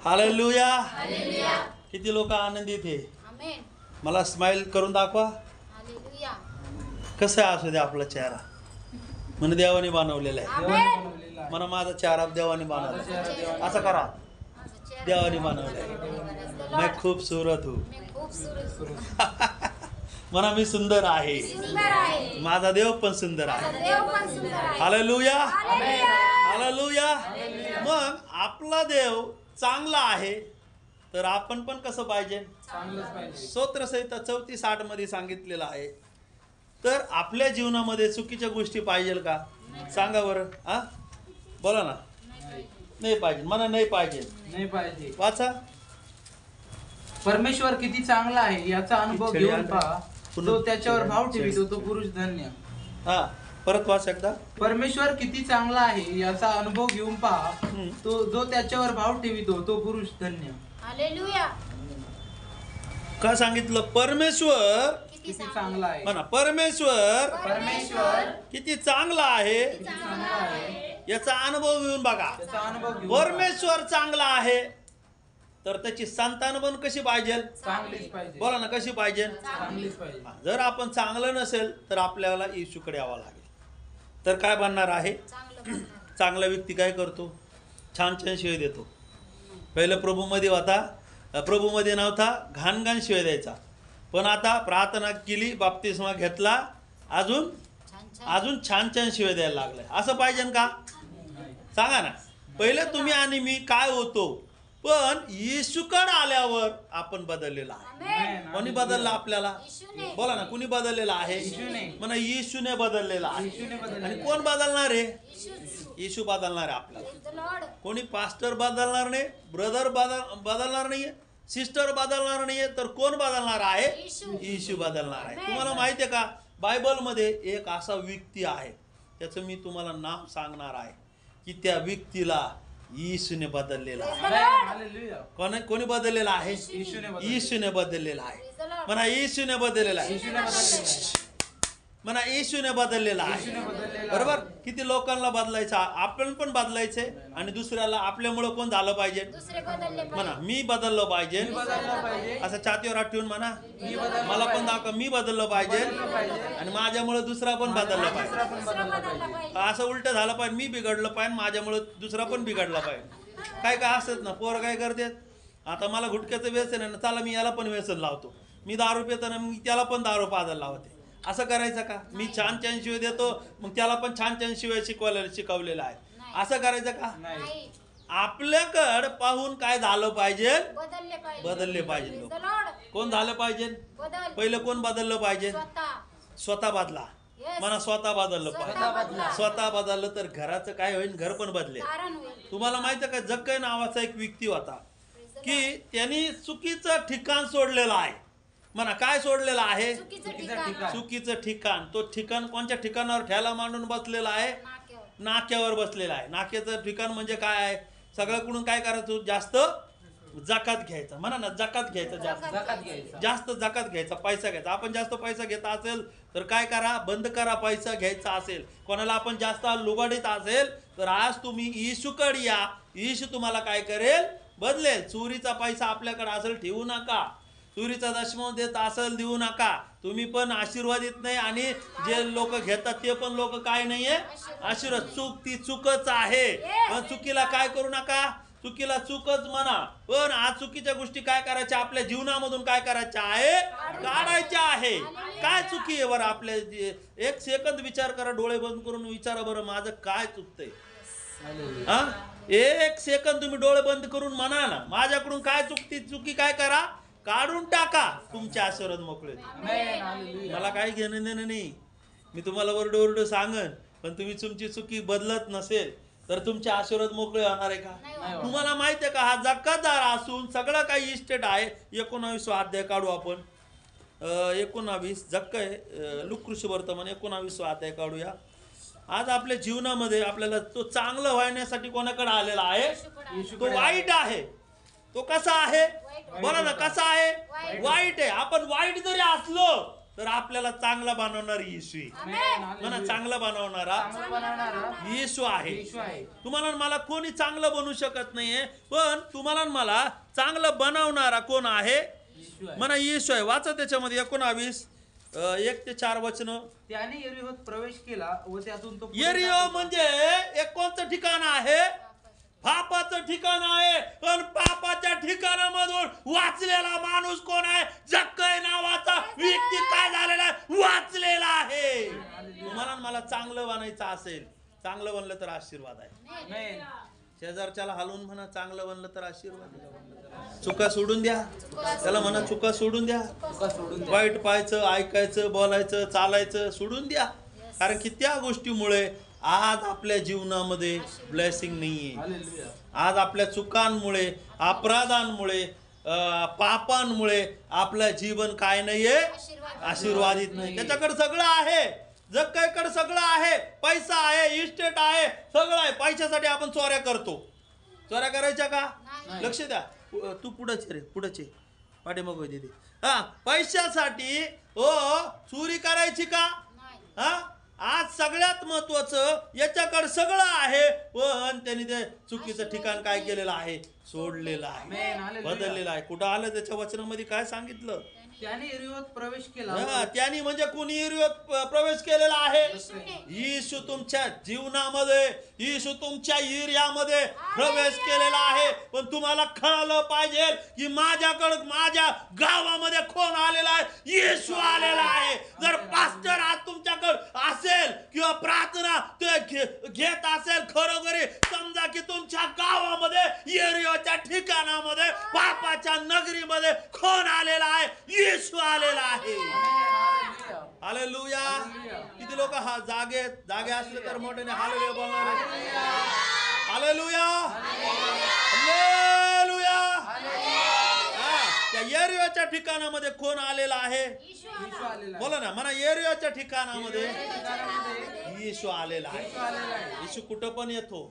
Hallelujah. किती लोक आनंदित आहे. मला स्माइल करून दाखवा. कसं असू दे आपला चेहरा मन देवाने बनवलेला आहे. म्हणा माझा चेहरा देवाने बनवला. असं करा. देवाने बनवलाय. मैं खूबसूरत हूँ. म्हणा मी सुंदर आहे. माझा देव पण सुंदर आहे. हालेलुया. हालेलुया. मग आपला देव चांगला आहे तर आपण पण कसं पाहिजे. स्तोत्रसंहिता 34:8 मध्ये सांगितलेलं आहे. तर आपल्या जीवनामध्ये चुकीच्या गोष्टी पाहिजे का. सांगा बरं. हा बोला ना. नाही पाहिजे. म्हणा नाही पाहिजे. नाही पाहिजे. वाचा. परमेश्वर किती चांगला आहे याचा अनुभव घेऊन पहा. तो त्याच्यावर भाव ठेवितो तो पुरुष धन्य. हा परत वाच एकदा. परमेश्वर किती चांगला आहे याचा अनुभव घेऊन पहा. तो जो त्याच्यावर भाव ठेवितो तो पुरुष धन्य. हालेलुया. का सांगितलं. परमेश्वर किती चांगला आहे. म्हणा परमेश्वर किती चांगला आहे याचा अनुभव घेऊन बघा. त्याचा अनुभव घेऊन परमेश्वर चांगला आहे तर त्याची संतान पण कशी पाहिजे. चांगलीच पाहिजे. बोला ना कशी पाहिजे. चांगलीच पाहिजे. जर आपण चांगलं नसेल तर आपल्याला येशूकडे यावं लागेल. तर काय बनणार आहे. चांगला व्यक्ती काय करतो. छान छान शिवाय देतो. पहिलं प्रभूमध्ये होता. प्रभूमध्ये नव्हता. घाण घाण शिवाय द्यायचा. पण आता प्रार्थना केली बाप्तिस्मा घेतला अजून छान छान शिवाय द्यायला लागलाय. असं पाहिजे का. सांगा ना. पहिले तुम्ही आणि मी काय होतो पण येशूकडे आल्यावर आपण बदललेला आहे. कोणी बदलला आपल्याला. बोला ना. कुणी बदललेला आहे. म्हणा येशूने बदललेला आहे. आणि कोण बदलणार आहे. येशू बदलणार आहे आपल्याला. कोणी पास्टर बदलणार नाही. ब्रदर बदलणार नाहीये. सिस्टर बदलणार नाहीये. तर कोण बदलणार आहे. येशू बदलणार आहे. तुम्हाला माहिती आहे का बायबलमध्ये एक असा व्यक्ती आहे त्याचं मी तुम्हाला नाव सांगणार आहे की त्या व्यक्तीला येशूने बदललेला आहे. कोणी बदललेला आहे. येशूने बदललेला आहे. म्हणा येशूने बदललेला आहे. म्हणा येशूने बदललेला आहे. बरोबर. किती लोकांना बदलायचं. आपण पण बदलायचे आणि दुसऱ्याला आपल्यामुळे कोण झालं पाहिजे. म्हणा मी बदललो पाहिजे. असं छातीवर हात ठेवून म्हणा मला पण दाखवा मी बदललो पाहिजे आणि माझ्यामुळे दुसरा पण बदलला पाहिजे. असं उलट झालं पाहिजे. मी बिघडलं पाहिजे माझ्यामुळे दुसरा पण बिघडला पाहिजे. काय असत ना. पोर काय करतात. आता मला गुटख्याचं व्यसन आहे ना. चला मी याला पण व्यसन लावतो. मी दारू पिताना मी त्याला पण दारू पाजायला लावते. असं करायचं का. मी छान छान शिवाय देतो मग त्याला पण छान छान शिवाय शिकवलेलं आहे. असं करायचं का. आपल्याकडे पाहून काय झालं पाहिजे. बदलले पाहिजे. लोक कोण झालं पाहिजे. पहिलं कोण बदललं पाहिजे. स्वतः बदला. म्हणा स्वतः बदललं पाहिजे. स्वतः बदललं तर घराचं काय होईल. घर पण बदलेल. तुम्हाला माहिती आहे का जक्कई नावाचा एक व्यक्ती होता की त्यांनी चुकीचं ठिकाण सोडलेलं आहे. म्हणा काय सोडलेलं आहे. चुकीचं ठिकाण. तो ठिकाण कोणत्या ठिकाणावर ठेला मांडून बसलेला आहे. नाक्यावर बसलेला आहे. नाक्याचं ठिकाण म्हणजे काय आहे. सगळ्याकडून काय करायचं जास्त जकात घ्यायचा. म्हणा ना जकात घ्यायचं. जास्त जकात घ्यायचा. पैसा घ्यायचा. आपण जास्त पैसा घेत असेल तर काय करा बंद करा. पैसा घ्यायचा असेल कोणाला आपण जास्त लुबाडीत असेल तर आज तुम्ही येशूकडे या. येशू तुम्हाला काय करेल बदलेल. चोरीचा पैसा आपल्याकडे असेल ठेवू नका. चोरीचा दशमांश देत असेल देऊ नका. तुम्ही पण आशीर्वादित नाही आणि जे लोक घेतात ते पण लोक काय नाहीये आशीर्वाद. चूक ती चूकच आहे. पण चुकीला काय करू नका. चुकीला चूकच म्हणा. पण आज चुकीच्या गोष्टी काय करायच्या आपल्या जीवनामधून काय करायच्या आहे काढायच्या आहे. काय चुकी आहे बरं आपल्या. एक सेकंद विचार करा. डोळे बंद करून विचारा बरं माझं काय चुकतंय. हा एक सेकंद तुम्ही डोळे बंद करून म्हणा ना माझ्याकडून काय चुकती. चुकी काय करा काढून टाका. तुमचे आशीर्वाद मोकळे. मला काही घेणं देणं नाही. मी तुम्हाला ओरडू सांगन पण तुम्ही तुमची चुकी बदलत नसेल तर तुमचे आशीर्वाद मोकळे होणार आहे का. तुम्हाला माहिती आहे का हा जकातदार असून सगळं काही इस्टेट आहे. 19 अध्याय काढू आपण. 19 जक्कई लुकृषी वर्तमान 19 अध्याय काढूया. आज आपल्या जीवनामध्ये आपल्याला तो चांगलं व्हायण्यासाठी कोणाकडे आलेला आहे. तो वाईट आहे. तो कसा आहे बोला ना. कसा आहे वाईट आहे. आपण वाईट जरी असलो तर आपल्याला चांगला बनवणारी येशू आहे. आमेन. म्हणा हालेलुया. चांगला बनवणारा चांगलं बनवणारा येशू आहे. येशू आहे. तुम्हाला आणि मला कोणी चांगलं बनवू शकत नाहीये, पण तुम्हाला आणि मला चांगलं बनवणारा कोण आहे? येशू आहे. म्हणा येशू आहे. वाचा त्याच्यामध्ये 19 1 ते 4 वचन. त्याने यरीहोत प्रवेश केला व त्यातून तो पुढे यरिहो जात होता. म्हणजे एक कोणतं ठिकाण आहे? पापाचं ठिकाण आहे. पण पापाच्या ठिकाणामधून वाचलेला माणूस कोण आहे? जक्कई नावाचा व्यक्ती काय झालेला आहे? वाचलेला आहे. तुम्हाला आणि मला चांगलं बनायचं असेल, चांगलं बनलं तर आशीर्वाद आहे. आमेन. शेजारच्याला हलवून म्हणा चांगलं बनलं तर आशीर्वाद आहे. चुका सोडून द्या. त्याला म्हणा चुका सोडून द्या. चुका सोडून द्या. वाईट पाहायचं, ऐकायचं, बोलायचं, चालायचं सोडून द्या. कारण की त्या गोष्टीमुळे आज आपल्या जीवनामध्ये ब्लेसिंग नाहीये. हालेलुया. आज आपल्या चुकांमुळे, अपराधांमुळे, पापांमुळे आपलं जीवन काय नाहीये? आशीर्वादित नाही. त्याच्याकडे सगळं आहे, जगाकडे सगळं आहे, पैसा आहे, इस्टेट आहे, सगळं आहे. पैशासाठी आपण चोऱ्या करतो. चोऱ्या करायच्या का? लक्ष द्या. तू पुढचे रे, पुढचे पाठीमागं होती ते. हा, पैशासाठी हो चोरी करायची का? हा, आज सगळ्यात महत्वाचं याच्याकडे सगळं आहे, पण त्यांनी ते चुकीचं ठिकाण काय केलेलं आहे? सोडलेलं आहे, आमेन. हालेलुया. बदललेलं आहे. कुठं आलं त्याच्या वचनामध्ये काय सांगितलं? त्याने यरीहोत प्रवेश केला हा, त्यांनी म्हणजे कुणी यरीहोत प्रवेश केलेला आहे? येशूने. येशू तुमच्या जीवनामध्ये, येशू तुमच्या एरियामध्ये प्रवेश केलेला आहे. पण तुम्हाला कळलं पाहिजे की माझ्याकडे, माझ्या गावामध्ये कोण आलेला आहे? येशू आलेला आहे. जर पास्टर आज तुमच्याकडे असेल किंवा प्रार्थना ते घेत असेल, खरोखरी समजा की तुमच्या गावामध्ये, एरियाच्या ठिकाणामध्ये, पापाच्या नगरीमध्ये कोण आलेला आहे? येशू आलेला आहे. हालेलुया. हालेलुया. हालेलुया. किती लोक हा जागे असले तर मोठ्याने हालेलुया बोलणार आहे. हालेलुया. हालेलुया. हा, त्या एरियाच्या ठिकाणामध्ये कोण आलेला आहे? येशू आलेला आहे. बोला ना, म्हणा एरियाच्या ठिकाणामध्ये ठिकाणामध्ये येशू आलेला आहे. येशू आलेला आहे. येशू कुठं पण येतो.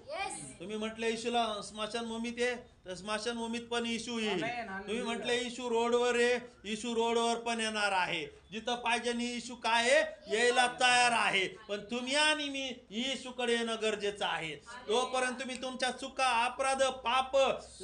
तुम्ही म्हटलं येशूला स्मशानभूमीत आहे, तर स्मशानभूमीत पण येशू येईल. आमेन. हालेलुया. तुम्ही म्हटलं येशू रोडवर आहे, येशू रोडवर पण येणार आहे. जिथं पाहिजे नी येशू काय आहे? यायला तयार आहे. पण तुम्ही आणि मी येशूकडे येणं गरजेचं आहे. तोपर्यंत तुम्ही तुमच्या चुका, अपराध, पाप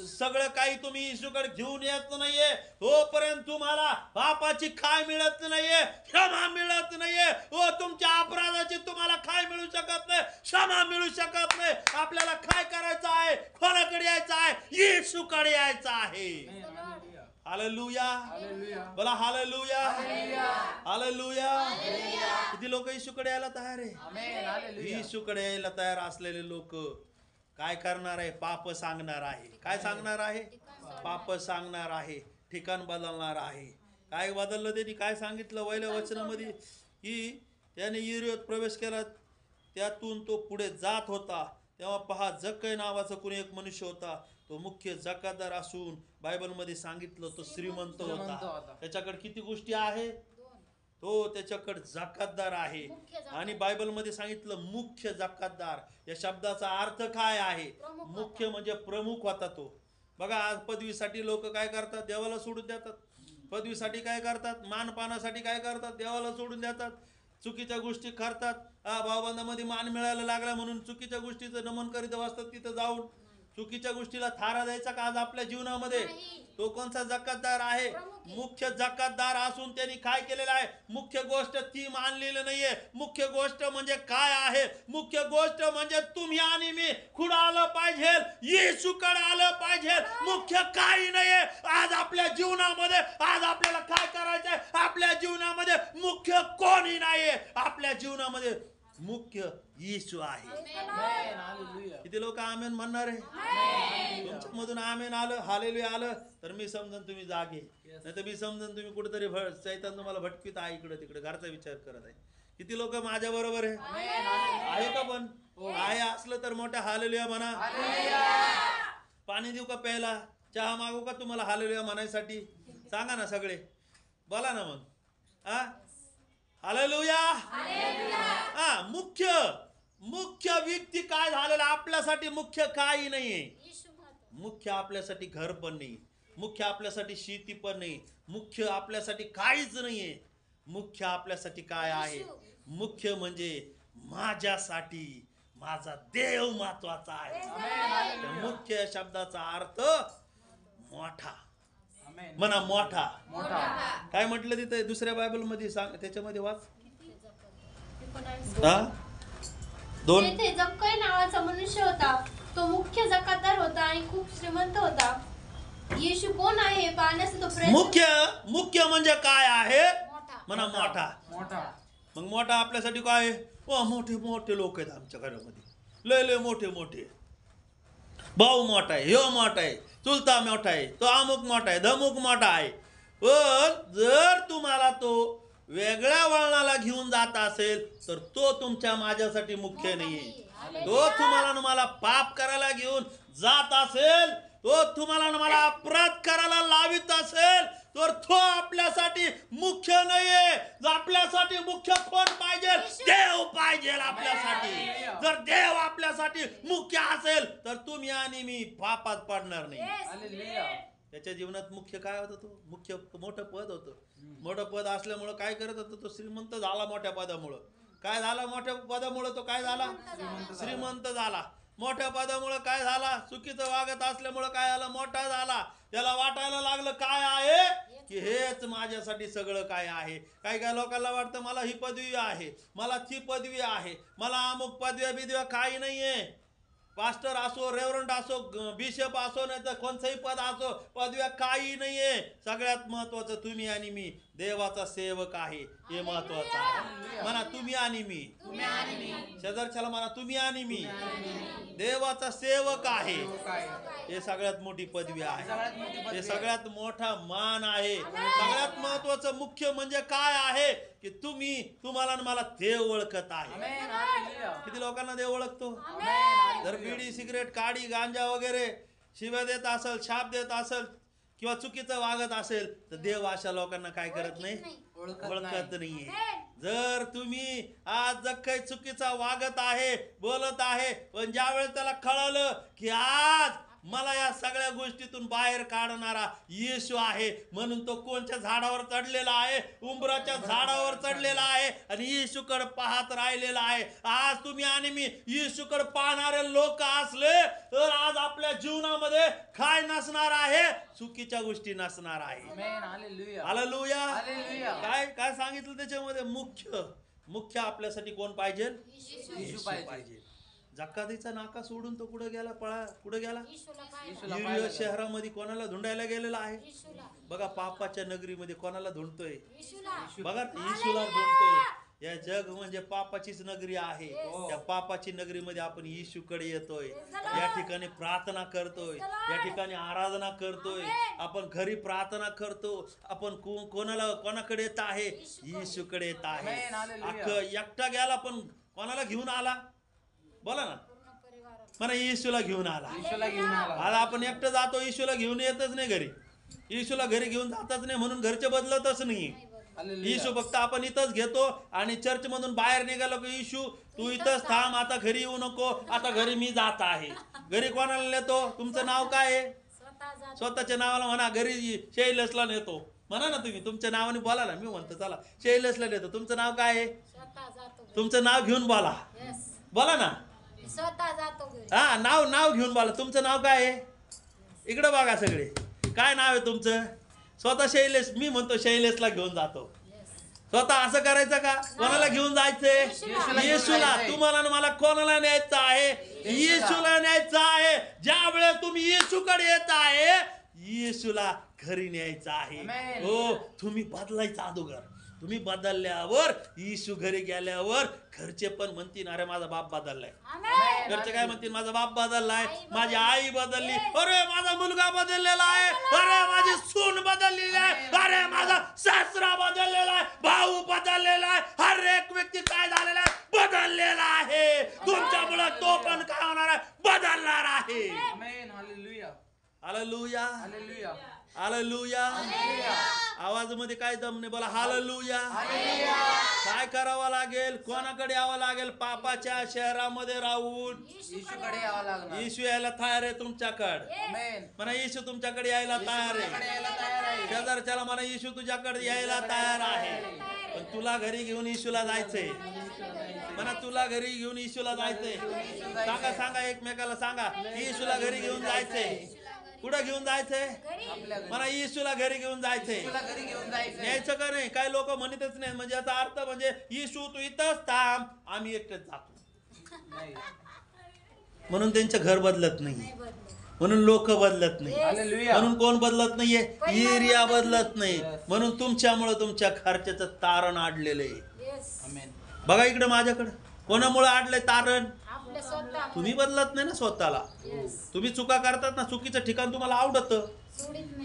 सगळं काही तुम्ही येशूकडे घेऊन येत नाहीये, तोपर्यंत तुम्हाला पापाची काय मिळत नाहीये? क्षमा मिळत नाहीये. हो, तुमच्या अपराधाची तुम्हाला काय मिळू शकत नाही? क्षमा मिळू शकत नाही. आपल्याला काय करायचं आहे? कोणाकडे यायचं आहे? येशूकडे यायचं आहे. आमेन. हालेलुया. हालेलुया. हालेलुया. बोला हालेलुया. हालेलुया. हालेलुया. किती लोक येशूकडे यायला तयार आहे? आमेन. हालेलुया. येशूकडे यायला तयार असलेले लोक काय करणार आहे? पाप सांगणार आहे. काय सांगणार आहे? पाप सांगणार आहे, ठिकाण बदलणार आहे. काय बदललं त्यांनी? काय सांगितलं पहिल्या वचनामध्ये? की त्याने यरीहोत प्रवेश केला, त्यातून तो पुढे जात होता. तेव्हा पहा, जक्कई नावाचा कोणी एक मनुष्य होता. तो मुख्य जकातदार असून बायबलमध्ये सांगितलं तो श्रीमंत होता. त्याच्याकडे किती गोष्टी आहे? तो त्याच्याकडे जकातदार आहे. आणि बायबलमध्ये सांगितलं मुख्य जकातदार. या शब्दाचा अर्थ काय आहे? मुख्य म्हणजे प्रमुख होता तो. बघा, आज पदवीसाठी लोक काय करतात? देवाला सोडून देतात. पदवीसाठी काय करतात? मानपानासाठी काय करतात? देवाला सोडून देतात. चुकीच्या गोष्टी करतात. भावबंधामध्ये मान मिळायला लागला म्हणून चुकीच्या गोष्टीचं नमन करीत असतात. तिथं जाऊन चुकीच्या गोष्टीला थारा द्यायचा का आज आपल्या जीवनामध्ये? तो कोणता जकातदार आहे? मुख्य जकातदार असून त्यांनी काय केलेलं आहे? मुख्य गोष्ट ती मानलेली नाहीये. मुख्य गोष्ट म्हणजे काय आहे? मुख्य गोष्ट म्हणजे तुम्ही आणि मी कुठं आलं पाहिजे? येशूकडे आलं पाहिजे. मुख्य काही नाहीये आज आपल्या जीवनामध्ये. आज आपल्याला काय करायचंय? आपल्या जीवनामध्ये मुख्य कोणी नाहीये. आपल्या जीवनामध्ये मुख्य येशू आहे. आमेन. हालेलुया. किती लोक आमेन म्हणणार आहे? तुमच्यामधून आमेन आलं, हालेलुया आलं, तर मी समजून तुम्ही जागे. नाही तर मी समजून तुम्ही कुठेतरी शैतान तुम्हाला भटकीत आहे, इकडे तिकडे घरचा विचार करत आहे. किती लोक माझ्या बरोबर आहे का? पण आहे असलं तर मोठ्या हालेलुया म्हणा. पाणी देऊ का प्यायला? चहा मागू का तुम्हाला हालेलुया म्हणायसाठी? सांगा ना सगळे, बोला ना मग. हालेलुया. मुख्य व्यक्ती काय झालेला आपल्यासाठी? मुख्य काही नाहीये. मुख्य आपल्यासाठी घर पण नाही, मुख्य आपल्यासाठी शेती पण नाही, मुख्य आपल्यासाठी काहीच नाहीये. मुख्य आपल्यासाठी काय आहे? मुख्य म्हणजे माझ्यासाठी माझा देव महत्वाचा आहे. त्या मुख्य शब्दाचा अर्थ मोठा. आमेन. म्हणा मोठा. मोठा. काय म्हटलं तिथे दुसऱ्या बायबल मध्ये सांग, त्याच्यामध्ये वाच. हा? दोन. तेथे जक्कई नावाचा मनुष्य होता. तो मुख्य जकातदार होता आणि खूप श्रीमंत होता. येशू कोण आहे हे पाहण्यास तो प्रयत्न. मुख्य म्हणजे काय आहे? म्हणा मोठा. मोठा. मग मोठा आपल्यासाठी काय आहे? मोठे मोठे लोक आहेत आमच्या घरामध्ये, लय मोठे मोठे. भाऊ मोठा आहे, ह्यो मोठा आहे, चुलता मोठा आहे, तो अमुक मोठा आहे, धमुक मोठा आहे. पण जर तुम्हाला तो वेगळ्या वळणाला घेऊन जात असेल तर तो तुमच्या माझ्यासाठी मुख्य नाहीये. तो तुम्हाला आणि मला पाप करायला घेऊन जात असेल, तो तुम्हाला आणि मला अपराध करायला लावित असेल तर तो आपल्यासाठी मुख्य नाहीये. आपल्यासाठी मुख्य कोण पाहिजे? देव पाहिजे आपल्यासाठी. जर देव आपल्यासाठी मुख्य असेल तर तुम्ही आणि मी पापात पडणार नाही. हालेलुया. त्याच्या जीवनात मुख्य काय होतं? तो मुख्य मोठं पद होतं. मोठं पद असल्यामुळं काय करत होतं? तो श्रीमंत झाला मोठ्या पदामुळं. काय झाला? मोठ्या पदामुळं तो काय झाला? श्रीमंत झाला. मोठ्या पदामुळं काय झाला? चुकीचं वागत असल्यामुळं काय झालं? मोठा झाला. त्याला वाटायला लागलं काय आहे की हेच माझ्यासाठी सगळं काय आहे. काही काही लोकांना वाटतं मला ही पदवी आहे, मला ती पदवी आहे, मला अमुक पदव्या बिदव्या काही नाहीये. पास्टर असो, रेव्हरंड असो, बिशप असो, नाही तर कोणतंही पद असो, पदव्या काही नाहीये. सगळ्यात महत्वाचं तुम्ही आणि मी देवाचा सेवक आहे हे महत्वाचं आहे. म्हणा तुम्ही आणि मी. शेजारच्याला म्हणा तुम्ही आणि मी देवाचा सेवक आहे. हे सगळ्यात मोठी पदवी आहे, हे सगळ्यात मोठा मान आहे. सगळ्यात महत्वाचं मुख्य म्हणजे काय आहे की तुम्हाला आणि मला देव ओळखत आहे. किती लोकांना देव ओळखतो? जर बिडी, सिगरेट, काडी, गांजा वगैरे शिव्या देत असेल, शाप देत असेल किंवा चुकीचं वागत असेल तर देव अशा लोकांना काय करत नाही? ओळखत नाहीये. जर तुम्ही आज जर काही चुकीचा वागत आहे, बोलत आहे, पण ज्या वेळेस त्याला कळलं की आज मला या सगळ्या गोष्टीतून बाहेर काढणारा येशू आहे, म्हणून तो कोणत्या झाडावर चढलेला आहे? उंबराच्या झाडावर चढलेला आहे आणि येशूकडे पाहत राहिलेला आहे. आज तुम्ही आणि मी येशूकडे पाहणारे लोक असले तर आज आपल्या जीवनामध्ये काय नसणार आहे? चुकीच्या गोष्टी नसणार आहे. हालेलुया. काय काय सांगितलं त्याच्यामध्ये? मुख्य आपल्यासाठी कोण पाहिजे? येशू पाहिजे. जक्कातीचा नाका सोडून तो कुठे गेला? कुठे गेला? यरीहो शहरामध्ये कोणाला धुंडायला गेलेला आहे? बघा पापाच्या नगरीमध्ये कोणाला धुंडतोय? बघा येशूला धुंडतोय. या जग म्हणजे पापाचीच नगरी आहे. त्या पापाची नगरीमध्ये आपण येशूकडे येतोय, या ठिकाणी प्रार्थना करतोय, या ठिकाणी आराधना करतोय, आपण घरी प्रार्थना करतो. आपण कोणाकडे येत आहे? येशूकडे येत आहे. एकटा गेला पण कोणाला घेऊन आला? बोला ना. म्हणा येशूला घेऊन आला. आज आपण एकटं जातो, येशूला घेऊन येतच नाही घरी. येशूला घरी घेऊन जातच नाही, म्हणून घरचे बदलतच नाही. येशू फक्त आपण इथंच घेतो आणि चर्च मधून बाहेर निघालो की येशू तू इथंच थांब, आता घरी येऊ नको, आता घरी मी जात आहे. घरी कोणाला नेतो? तुमचं नाव काय आहे? स्वतःच्या नावाला म्हणा. घरी शैलेशला नेतो म्हणा ना. तुम्ही तुमच्या नावाने बोला ना. मी म्हणतो चला शैलेशला नेतो. तुमचं नाव काय आहे? तुमचं नाव घेऊन बोला. बोला ना. हा नाव घेऊन बोला. तुमचं नाव काय आहे? इकडे बघा सगळे. काय नाव आहे तुमचं? स्वतः शैलेश. मी म्हणतो शैलेशला घेऊन जातो. स्वतः असं करायचं का? कोणाला घेऊन जायचंय? येशूला. तुम्हाला मला कोणाला न्यायचं आहे? येशूला न्यायचं आहे. ज्या वेळेस तुम्ही येशूकडे येत आहे, येशूला घरी न्यायचं आहे. हो, तुम्ही बदलायचं अगोदर. तुम्ही बदलल्यावर, येशू घरी गेल्यावर घरचे पण म्हणतील अरे माझा बाप बदललाय. घरचे काय म्हणतील? माझा बाप बदललाय, माझी आई बदलली, अरे माझा मुलगा बदललेला आहे, अरे माझी सून बदललेली आहे, अरे माझा सासरा बदललेला आहे, भाऊ बदललेला आहे. हर एक व्यक्ती काय झालेला आहे? बदललेला आहे. तुमच्यामुळे तो पण काय होणार आहे? बदलणार आहे. हालेलुया. हालेलुया. आवाजामध्ये काय दम नाही? बोला हालेलुया. काय करावं लागेल? कोणाकडे यावं लागेल? पापाच्या शहरामध्ये राहून येशू यायला तयार आहे तुमच्याकडे. म्हणा येशू तुमच्याकडे यायला तयार आहे. शेजारच्याला म्हणा येशू तुझ्याकडे यायला तयार आहे. पण तुला घरी घेऊन येशूला जायचंय. म्हणा तुला घरी घेऊन येशूला जायचंय. सांगा सांगा एकमेकाला सांगा, येशूला घरी घेऊन जायचंय. कुठं घेऊन जायचंय? मला येशूला घरी घेऊन जायचंय. न्यायचं का नाही? काही लोक म्हणतच नाही. म्हणजे याचा अर्थ म्हणजे येशू तू इथंच थांब, आम्ही एकटेच जातो. म्हणून त्यांचं घर बदलत नाही, म्हणून लोक बदलत नाही, म्हणून कोण बदलत नाहीये? एरिया बदलत नाही. म्हणून तुमच्यामुळे तुमच्या खर्चाचं तारण अडलेलं आहे. बघा इकडे माझ्याकडे, कोणामुळे अडलंय तारण? तुम्ही बदलत नाही ना स्वतःला. तुम्ही चुका करतात ना, चुकीचं ठिकाण तुम्हाला आवडतं.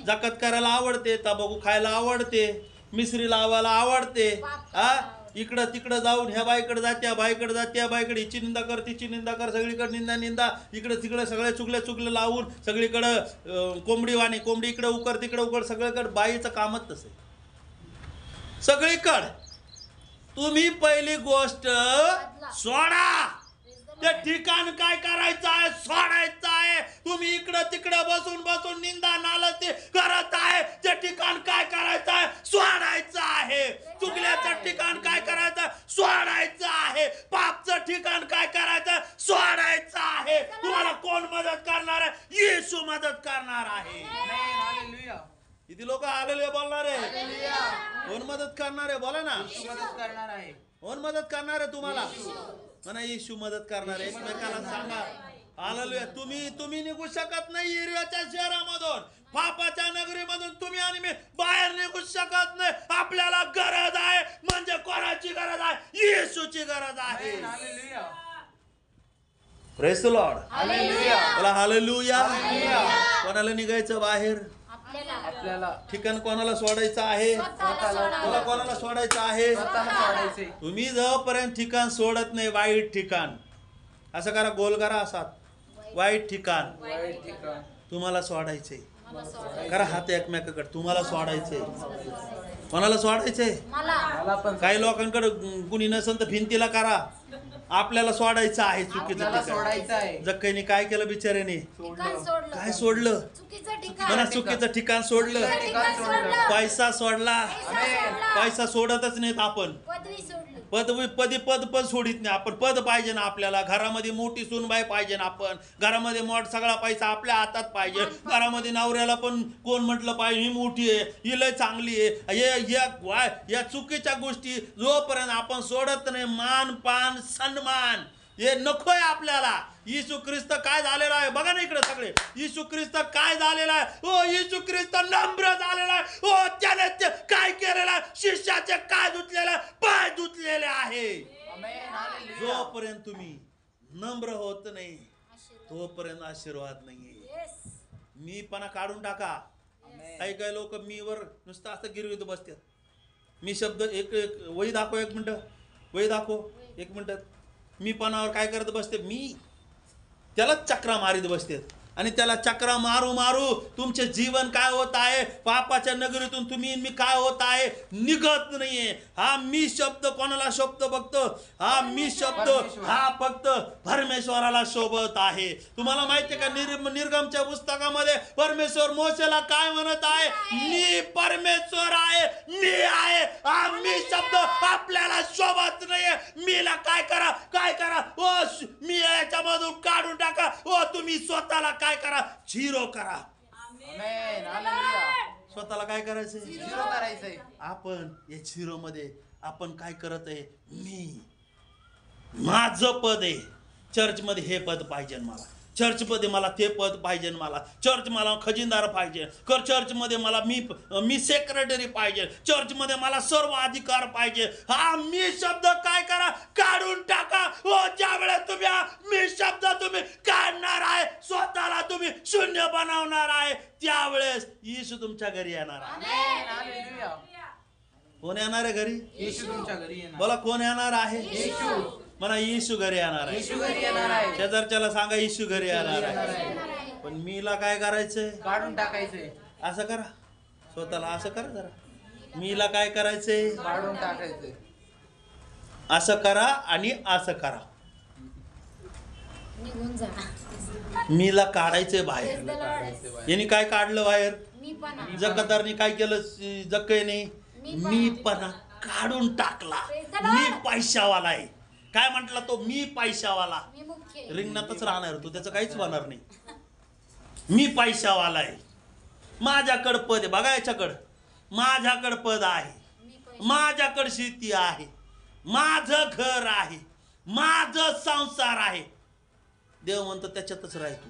जकात करायला आवडते, तंबाखू खायला आवडते, मिसरी लावायला आवडते. हा, इकडं तिकडं जाऊन ह्या बाईकडे जात्या, बाईकडे जात्या, बाईकडे हिची निंदा कर, तिची निंदा कर, सगळीकडे निंदा, इकडं तिकडं सगळे चुकले लावून सगळीकडं कोंबडी इकडे उकर तिकडे उकर, सगळीकडे बाईचं कामच तसं सगळीकडं. तुम्ही पहिली गोष्ट सोडा. ते ठिकाण काय करायचं आहे? सोडायचं आहे. तुम्ही इकडं तिकडं बसून निंदा नालस्ती करत आहे. ते ठिकाण काय करायचं आहे? सोडायचं आहे. चुकल्याचं ठिकाण काय करायचं? सोडायचं आहे. पापचं ठिकाण काय करायचं? सोडायचं आहे. तुम्हाला कोण मदत करणार आहे? येशू मदत करणार आहे. किती लोक आलेले बोलणार आहे? कोण मदत करणार आहे? बोला ना. मदत करणार आहे. कोण मदत करणार आहे तुम्हाला? म्हणा येशू मदत करणार आहे. एकमेकाला सांगा हालेलुया. तुम्ही निघू शकत नाही एरियाच्या शहरामधून, पापाच्या नगरीमधून तुम्ही आणि मी बाहेर निघू शकत नाही. आपल्याला गरज आहे. म्हणजे कोणाची गरज आहे? येशूची गरज आहे. Praise the Lord. बोला हालेलुया. कोणाला निघायचं बाहेर? आपल्याला. ठिकाण कोणाला सोडायचं आहे? तुला कोणाला सोडायचं आहे? तुम्ही जोपर्यंत ठिकाण सोडत नाही, वाईट ठिकाण, असं करा, गोल करा असात, वाईट ठिकाण तुम्हाला सोडायचंय. करा हात एकमेकाकडे, तुम्हाला सोडायचंय. कोणाला सोडायचंय? काही लोकांकडे कुणी नसेल तर भिंतीला करा. आपल्याला सोडायचं आहे चुकीचं ठिकाण. जक्कईने काय केलं बिचाऱ्याने? काय सोडलं? म्हणा चुकीचं ठिकाण सोडलं. पैसा सोडला. पैसा सोडतच नाहीत आपण. पद सोडित नाही आपण. पद पाहिजे ना आपल्याला. घरामध्ये मोठी सुनबाई पाहिजे ना आपण. घरामध्ये सगळा पैसा आपल्या हातात पाहिजे. घरामध्ये नवऱ्याला पण कोण म्हटलं पाहिजे ही मोठी आहे, ही लय चांगली आहे. या चुकीच्या गोष्टी जोपर्यंत आपण सोडत नाही, मान पान सन्मान हे नकोय आपल्याला. येशू ख्रिस्त काय झालेला आहे बघा ना इकडे सगळे. येशू ख्रिस्त काय झालेला आहे? ओ येशू ख्रिस्त नम्र झालेला आहे. ओ त्याने ते काय केलेलं आहे? शिष्याचे काय धुतलेले, पाय धुतलेले आहे. जोपर्यंत तुम्ही नम्र होत नाही तोपर्यंत आशीर्वाद नाहीये. मीपणा काढून टाका. काही लोक मीवर नुसतं असं गिरवीत बसतात. मी शब्द एक वही दाखव, 1 मिनिट वही दाखव, 1 मिनिट. मी पणावर काय करत बसते? मी त्याला चक्रा मारीत बसते. आणि त्याला चक्रा मारू तुमचे जीवन काय होत आहे? पापाच्या नगरीतून तुम्ही मी काय होत आहे? निघत नाहीये. हा मी शब्द कोणाला शोभत बघतो? हा मी शब्द हा फक्त परमेश्वराला शोभत आहे. तुम्हाला माहितीये का निर्गमच्या पुस्तकामध्ये परमेश्वर मोशेला काय म्हणत आहे? मी परमेश्वर आहे, मी आहे. हा मी शब्द आपल्याला शोभत नाहीये. मीला काय करा ओ मी याच्यामधून काढून टाका. ओ तुम्ही स्वतःला काय करा? झिरो करा. स्वतःला काय करायचंय? झिरो करायचंय. आपण या झिरो मध्ये आपण काय करत आहे? मी माझं पद आहे. चर्च मध्ये हे पद पाहिजे मला. चर्च मध्ये मला ते पद पाहिजे मला. चर्च मला खजिनदार पाहिजे. चर्च मध्ये मला मी सेक्रेटरी पाहिजे. चर्च मध्ये मला सर्व अधिकार पाहिजे. हा मी शब्द काय करा? काढून टाका. हो ज्या वेळेस तुम्ही हा मी शब्द तुम्ही काढणार आहे, स्वतःला तुम्ही शून्य बनवणार आहे, त्यावेळेस येशू तुमच्या घरी येणार आहे. कोण येणार आहे घरी? येशू तुमच्या घरी येणार. बोला कोण येणार आहे? येशू. म्हणा येशू घरी येणार आहे. येशू घरी येणार आहे. शेजारच्याला सांगा येशू घरी येणार आहे. पण मीला काय करायचंय? काढून टाकायचंय. असं करा, स्वतःला असं करा जरा. मीला काय करायचंय? काढून टाकायचंय. असं करा आणि असं करा. निघून जा. मीला काढायचंय बाहेर. यांनी काय काढलं बाहेर? मी पण जकादारनी काय केलं? जक्कईने मी पणा काढून टाकला. Praise the Lord. मी पैशावाला आहे. काय म्हटला तो? मी पैशावाला. मी मुख्य आहे. रिंगणातच राहणार तो, त्याचं काहीच होणार नाही. मी पैशावाला आहे, माझ्याकडं पद आहे. बघा याच्याकडं, माझ्याकडं पद आहे, मी पैसे- माझ्याकडं शेती आहे, माझं घर आहे, माझं संसार आहे. देव म्हणतो त्याच्यातच राह तू,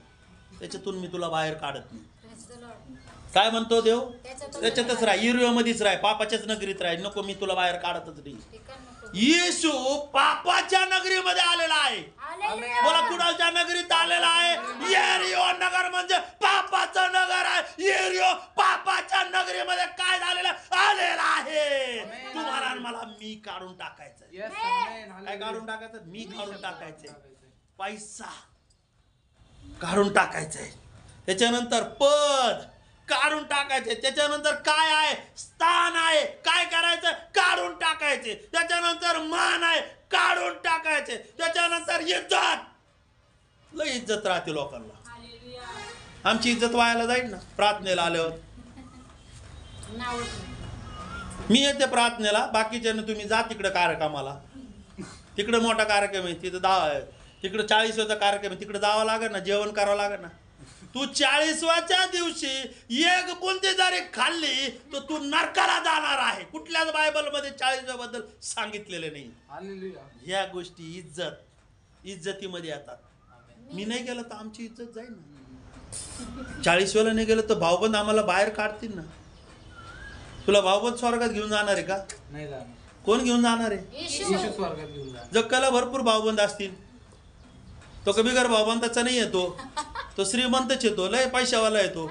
त्याच्यातून मी तुला बाहेर काढत नाही. Praise the Lord. काय म्हणतो देव? त्याच्यातच त्याच्यातच राह, इरियोमध्येच राह, पापाच्याच नगरीत राह. नको, मी तुला बाहेर काढतच नाही. ठिकाण नको. येशू पापाच्या नगरीमध्ये आलेला आहे. हालेलुया. बोला, कुणाच्या नगरीत आलेला आहे? येरियो नगर म्हणजे पापाचं नगर आहे. येरियो पापाच्या नगरीमध्ये काय झालेलं आलेला आहे. तुम्हाला आणि मला मी काढून टाकायचं. Yes, amen. काय काढून टाकायचं? मी काढून टाकायचंय. पैसा काढून टाकायचंय. त्याच्यानंतर पद काढून टाकायचे. त्याच्यानंतर काय आहे? स्थान आहे. काय करायचं? काढून टाकायचे. त्याच्यानंतर मान आहे, काढून टाकायचे. त्याच्यानंतर इज्जत, लय इज्जत राहते लोकांना. आमची इज्जत व्हायला जाईल ना प्रार्थनेला आल्यावर. नाव मी येते प्रार्थनेला, बाकीच्यानं तुम्ही जा तिकडे कार्यक्रमाला. तिकडे मोठा कार्यक्रम आहे, तिथं तिकडे 40वाचा कार्यक्रम आहे, तिकडे जावं लागेल ना, जेवण करावं लागेल ना. तू 40व्याच्या दिवशी एक बुंदी जरी खाल्ली तर तू नरकाला जाणार आहे. कुठल्याच बायबलमध्ये 40व्या बद्दल सांगितलेले नाही. हालेलुया. ह्या गोष्टी इज्जतीमध्ये येतात. मी नाही गेलं तर आमची इज्जत जाईल ना. 40व्याला नाही गेलं तर भाऊबंद आम्हाला बाहेर काढतील ना. तुला भाऊबंद स्वर्गात घेऊन जाणार आहे का? नाही जाणार. कोण घेऊन जाणार आहे? येशू. येशू स्वर्गात घेऊन जा. जगाला भरपूर भाऊबंद असतील, तो कबिगर भाऊबंदाचा नाही येतो, तो श्रीमंतच येतो, लय पैशावाला येतो.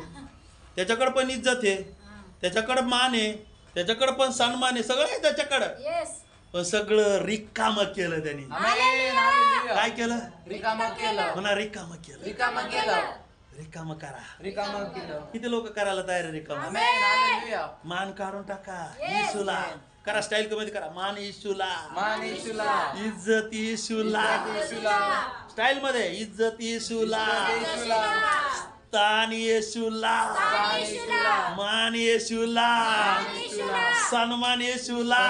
त्याच्याकडे पण इज्जत आहे, त्याच्याकडे मान आहे, त्याच्याकडे पण सन्मान आहे, सगळं आहे त्याच्याकडं. येस. पण सगळं रिकामं केलं त्यांनी. आमेन. हालेलुया. काय केलं? रिकामं केलं. म्हणा रिकामं केलं. रिकामं केलं. रिकामं करा. रिकामं केलं. किती लोक करायला तयार आहे रिकामं? आमेन. हालेलुया. मान काढून टाका. येशूला करा, स्टाईल कमेंट करा. मान येशूला, मान येशूला. इज्जत येशूला, येशूला. स्टाईल मध्ये इज्जत येशूला, येशूला. स्थान येशूला, मान येशूला. मान येशूला, सन्मान येशूला,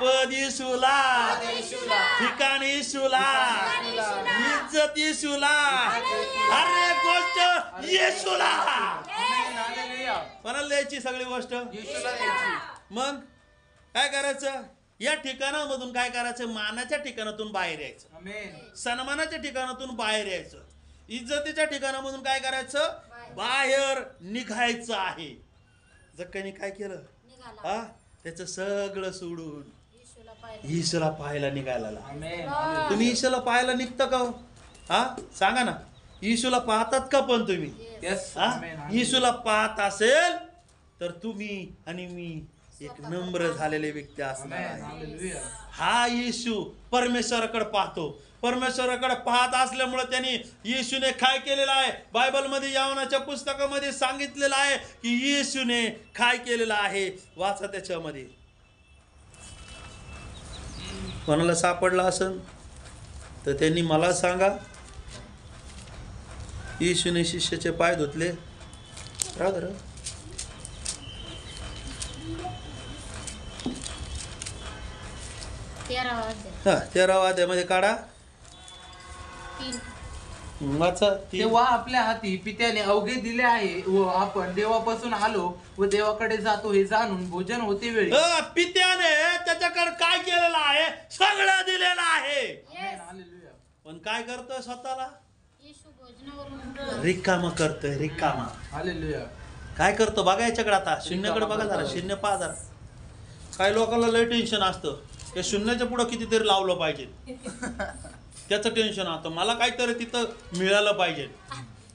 पद येशूला, येशूला. ठिकाण येशूला, इज्जत येशूला, हर एक गोष्ट येशूला. आमेन. हालेलुया. कोणाला द्यायची सगळी गोष्ट? येशूला द्यायची. मग काय करायचं? या ठिकाणामधून काय करायचं? मानाच्या ठिकाणातून बाहेर यायचं, आमेन. सन्मानाच्या ठिकाणातून बाहेर यायचं, इज्जतीच्या ठिकाणामधून काय करायचं? बाहेर निघायचं आहे. जक्कनी काय केलं? निघाला. हा, त्याचं सगळं सोडून येशूला पाहिलं. ईशूला पाहायला निघायला. आमेन. तुम्ही ईशूला पाहायला निघता का हो? हा, सांगा ना. ईशूला पाहतात का पण तुम्ही? Yes. हा, आमेन. येशूला पाहत असेल तर तुम्ही आणि मी एक नम्र झालेले व्यक्ती असणार आमेन. आहे. हालेलुया. हा येशू परमेश्वराकडे पाहतो. परमेश्वराकडे पाहत असल्यामुळे त्यांनी येशूने काय केलेलं आहे? बायबलमध्ये यवनाच्या पुस्तकामध्ये सांगितलेलं आहे की येशूने काय केलेलं आहे. वाचा त्याच्यामध्ये. कोणाला सापडला असेल तर त्यांनी मला सांगा. येशूने शिष्याचे पाय धुतले. राहू दे. 13वा अध्याय. हा, 13वा अध्यायामध्ये काढा. 3. वाचा. तेव्हा आपल्या हाती पित्याने अवघे दिले आहे व आपण देवापासून आलो व देवाकडे जातो हे जाणून भोजन होते वेळी. पित्याने त्याच्याकडे काय केलेलं आहे? सगळं दिलेलं आहे. आमेन. हालेलुया. पण काय करतोय? स्वतःला येशू भोजनावरून रिकामा करतोय. रिकामा हालेलुया. काय करतो? बघा याच्याकडे आता. शून्याकडे बघा जरा. शून्य पहा जरा. काही लोकांना लय टेन्शन असतं, या शून्याच्या पुढं कितीतरी लावलं पाहिजे. त्याचं टेन्शन असतं. मला काहीतरी तिथं मिळालं पाहिजे.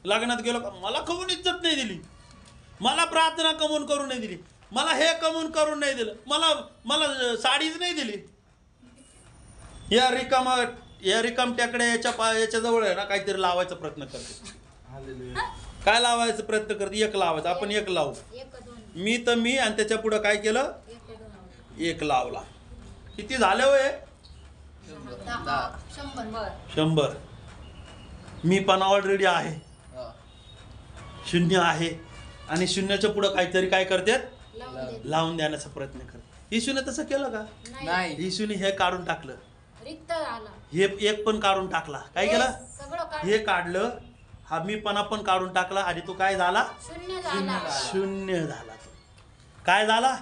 लग्नात गेलो का, मला कमवून इज्जत नाही दिली, मला प्रार्थना कमवून करून नाही दिली, मला हे कमवून करून नाही दिलं, मला साडीच नाही दिली. या रिकामट्याकडे याच्या जवळ आहे ना काहीतरी लावायचा प्रयत्न करते. हालेलुया. काय लावायचा प्रयत्न करते? एक लावायचं. आपण एक लावू. 1-2. मी तर मी, आणि त्याच्या पुढं काय केलं? 1-2. एक लावला. किती झाले होय? 10. 100. 100. मी पण ऑलरेडी आहे. शून्य आहे आणि शून्याच्या पुढं काहीतरी काय करतात? लावून दे. लावून देण्याचा प्रयत्न करतात. येशूने तसं केलं का? नाही. येशूने हे काढून टाकलं, रिक्त झाला. हे एक पण काढून टाकला. काय केलं? सगळं हे काढलं, हा मीपणा पण काढून टाकला आणि तो काय झाला? शून्य झाला. शून्य झाला. तो काय झाला?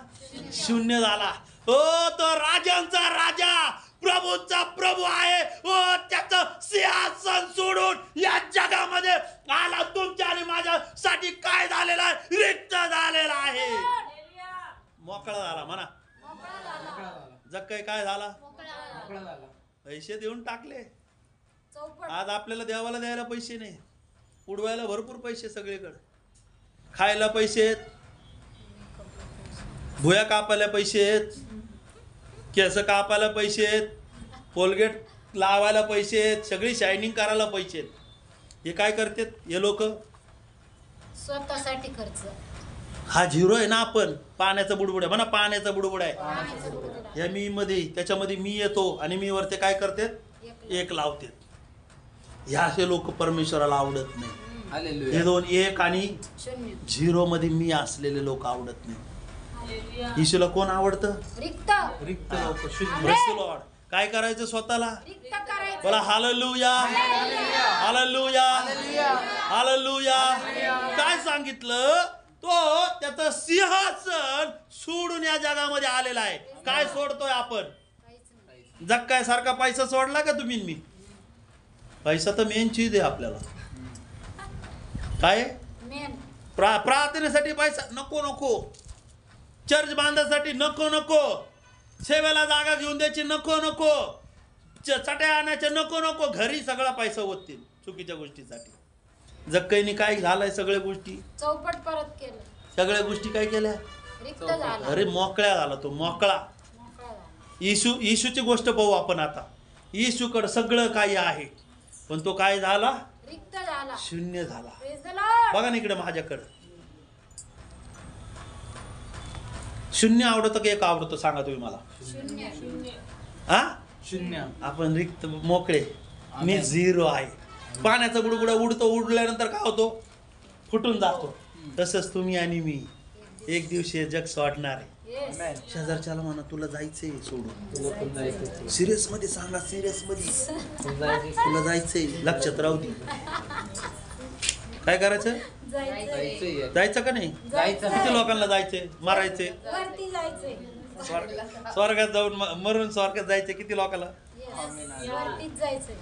शून्य झाला. ओ तो राजांचा राजा, प्रभूंचा प्रभू आहे. ओ त्याचं सिंहासन सोडून या जगामध्ये आला. तुमच्या आणि माझ्यासाठी काय झालेला आहे? रिक्त झालेला आहे. मोकळा झाला म्हणा. जक्कई काय झाला? पैसे देऊन टाकले. आज आपल्याला देवाला द्यायला पैसे नाही, उडवायला भरपूर पैसे सगळीकडे. खायला पैसे आहेत, भुया कापायला पैसे आहेत, केस कापायला पैसे आहेत, कोलगेट लावायला पैसे आहेत, सगळी शायनिंग करायला पैसे आहेत. हे काय करतात हे लोक? स्वतःसाठी खर्च. हा झिरो आहे ना. आपण पाण्याचा बुडबुड आहे म्हणा, पाण्याचा बुडबुड आहे. या मी मध्ये, त्याच्यामध्ये मी येतो आणि मी वरते काय करतात? एक लावतात. ह्या असे लोक परमेश्वराला आवडत नाही. हे दोन, एक आणि शून्य, झिरो मध्ये मी असलेले लोक आवडत नाही. येशूला कोण आवडतं? रिक्त. रिक्त लोक, शून्य. Praise the Lord. काय करायचं स्वतःला? रिक्त करायचं. बोला हालेलुया, हालेलुया, हालेलुया. काय सांगितलं? तो त्याचं सिंहासन सोडून या जगामध्ये आलेला आहे. काय सोडतोय आपण? जक्काय सारखा पैसा सोडला का तुम्ही? मी पैसा तर मेन चीज आहे आपल्याला. काय? मेन. प्रार्थनेसाठी पैसा नको नको, चर्च बांधायसाठी नको नको, सेवेला जागा घेऊन द्यायची नको नको, चट्या आणायच्या नको नको, घरी सगळा पैसा ओततील चुकीच्या गोष्टीसाठी. जक्कईने काय झालंय? सगळ्या गोष्टी चौपट परत केलं. सगळ्या गोष्टी काय केल्या? रिक्त झाला. अरे मोकळ्या झाला तो, मोकळा. मोकळा झाला. येशूची गोष्ट पाहू आपण आता. येशूकडे सगळं काही आहे, पण तो काय झाला? रिक्त झाला. शून्य झाला. Praise the Lord. बघा ना इकडे माझ्याकडं. शून्य आवडतं की एक आवडतं? सांगा तुम्ही मला. शून्य. हा? शून्य. आपण रिक्त, मोकळे. मी झिरो आहे. पाण्याचा बुडबुडा उडतो, उडल्यानंतर काय होतो? फुटून जातो. तसंच तुम्ही आणि मी एक दिवशी हे जग सोडणार आहे. Yes. शेजारच्याला म्हणा तुला जायचंय सोडून. तुला पण जायचं. सिरियस मध्ये सांगा, सिरियस मध्ये जायचं. तुला जायचंय. लक्षात राहू दे. काय करायचं? जायचंय. जायचंय. जायचं का नाही? जायचं. किती लोकांना जायचंय? मारायचे. वरती जायचंय. स्वर्गात जाऊन मरून स्वर्गात जायचे किती लोकांना? Yes. वरतीच जायचंय.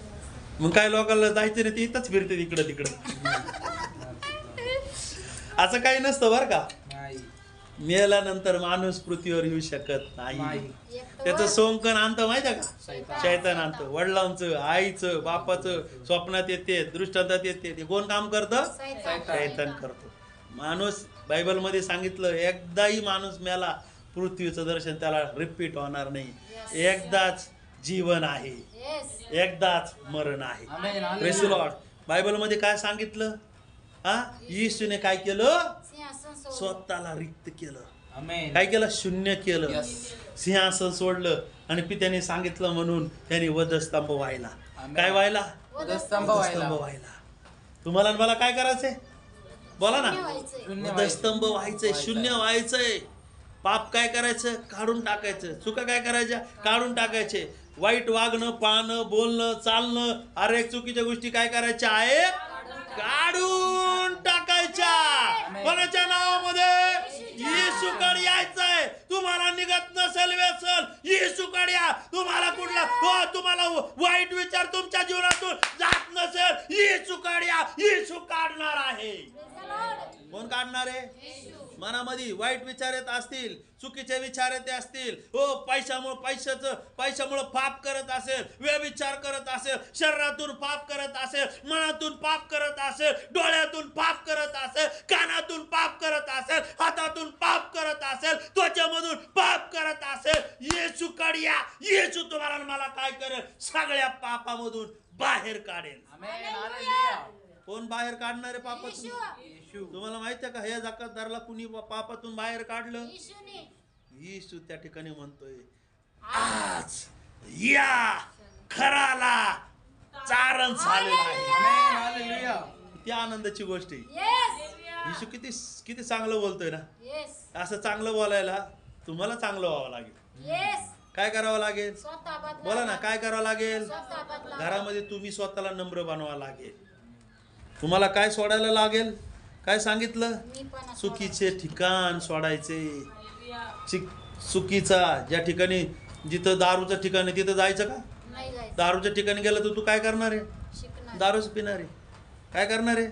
मग काय लोकांना जायचं नाही, ते इथंच फिरते इकडं तिकडं. असं काही नसतं बरं का. नाही. मेल्यानंतर माणूस पृथ्वीवर येऊ शकत नाही. नाही. त्याचं सोंकन आणतं माहिती आहे का? शैतान. शैतान आणतं. वडिलांचं, आईचं, बापाचं स्वप्नात येते, दृष्टांतात येते. ते कोण काम करतं? सैतान. शैतान करतो. माणूस, बायबलमध्ये सांगितलं, एकदाही माणूस मेला, पृथ्वीचं दर्शन त्याला रिपीट होणार नाही. एकदाच जीवन आहे, Yes. एकदाच मरण आहे. आमेन. Praise the Lord. बायबलमध्ये काय सांगितलं? हा? येशूने काय केलं? सिंहासन सोडलं. स्वतःला रिक्त केलं. आमेन. काय केलं? शून्य केलं. Yes. सिंहासन सोडलं आणि पित्याने सांगितलं म्हणून त्यांनी वधस्तंभ व्हायला. आमेन. काय व्हायला? वधस्तंभ वधस्तंभ व्हायला. तुम्हाला आणि मला काय करायचंय? बोला ना. शून्य व्हायचंय. शून्य वधस्तंभ व्हायचंय, शून्य व्हायचंय. पाप काय करायचं? काढून टाकायचं. चुका काय करायच्या? काढून टाकायचे. वाईट वागणं, पाहणं, बोलणं, चालणं, अरे चुकीच्या गोष्टी काय करायच्या आहेत? काढून टाकायच्या. कोणाच्या नावामध्ये? येशूकडे यायचंय. तुम्हाला निघत नसेल व्यसन, येशूकडे या. तुम्हाला कुठला तुम्हाला वाईट विचार तुमच्या जीवनातून जात नसेल, येशूकडे या. येशू काढणार आहे. Praise the Lord. कोण काढणार आहे? येशू. मनामध्ये वाईट विचार येत असतील, चुकीचे विचार येते असतील, पैशामुळे पाप करत असेल, व्यभिचार करत असेल, शरीरातून पाप करत असेल, मनातून पाप करत असेल, डोळ्यातून पाप करत असेल, कानातून पाप करत असेल, हातातून पाप करत असेल, त्वचेमधून पाप करत असेल, येशूकडे या. येशू तुम्हाला आणि मला काय करेल? सगळ्या पापामधून बाहेर काढेल. आमेन. हालेलुया. कोण बाहेर काढणारे पापातून? येशू. तुम्हाला माहिती आहे का, हे जकातदारला कुणी पापातून बाहेर काढलं? येशूने. येशू त्या ठिकाणी म्हणतोय, आज या खराला चारण झालेलं आहे. आमेन. हालेलुया. किती आनंदाची गोष्ट आहे. Yes. येशू किती किती चांगलं बोलतोय ना. Yes. असं चांगलं बोलायला तुम्हाला चांगलं व्हावं लागेल. येस काय करावं लागेल? स्वतः बदला. बोला ना, काय करावं लागेल? स्वतः बदला. घरामध्ये तुम्ही स्वतःला नम्र बनवावं लागेल. तुम्हाला काय सोडायला लागेल? काय सांगितलं? मी पण चुकीचे ठिकाण सोडायचे. चुकीचा ज्या ठिकाणी, जिथं दारूचं ठिकाण आहे तिथं जायचं का? नाही जायचं. दारूच्या ठिकाणी गेलं तर तू काय करणार आहे? शिकणार. दारूच पिणार आहे. काय करणार आहे?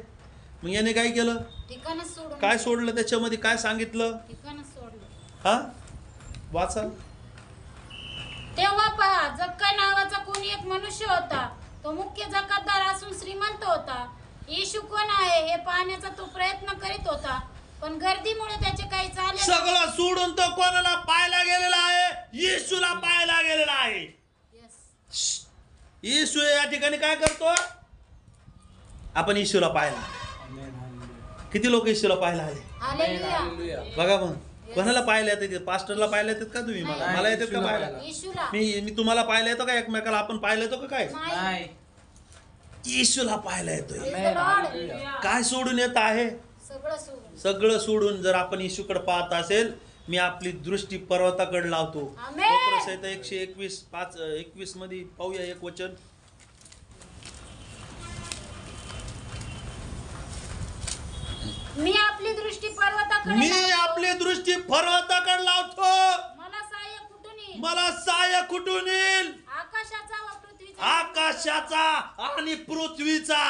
मग याने काय केलं? ठिकाणच सोडून. काय सोडलं त्याच्यामध्ये? काय सांगितलं? ठिकाणच सोडलं. हा, वाचा. तेव्हा पहा, जक्का नावाचा कोणी एक मनुष्य होता. तो मुख्य जकातदार असून श्रीमंत होता. येशू कोण आहे हे पाहण्याचा तो प्रयत्न करीत होता, पण गर्दीमुळे त्याचे काही चाले. सगळं सोडून तो कोणाला पाहायला गेलेला आहे? येशूला पाहायला गेलेला आहे. येस. येशू या ठिकाणी काय करतो? आपण येशूला पाहायला. किती लोक येशूला पाहायला आले? हालेलुया. बघा मग, कोणाला पाहायला येते? पास्टरला पाहायला येतात का तुम्ही? मला येतात का पाहायला? येशूला. मी तुम्हाला पाहायला येतो का? एकमेकाला आपण पाहायला येतो का? काय नाही. येशूला पाहायला येतोय. Praise the Lord. काय सोडून येत आहे? सगळं सोडून. सगळं सोडून जर आपण येशूकडे पाहत असेल, मी आपली दृष्टी पर्वताकडे लावतो. आमेन. स्तोत्रसंहिता 121:5-21 मध्ये पाहूया एक वचन. मी आपली दृष्टी पर्वताकडे मी लावतो. आपली दृष्टी पर्वताकडे लावतो. मला सहाय्य कुठून येईल? मला सहाय्य कुठून येईल? आकाशाचा व पृथ्वीचा. आकाशाचा आणि पृथ्वीचा.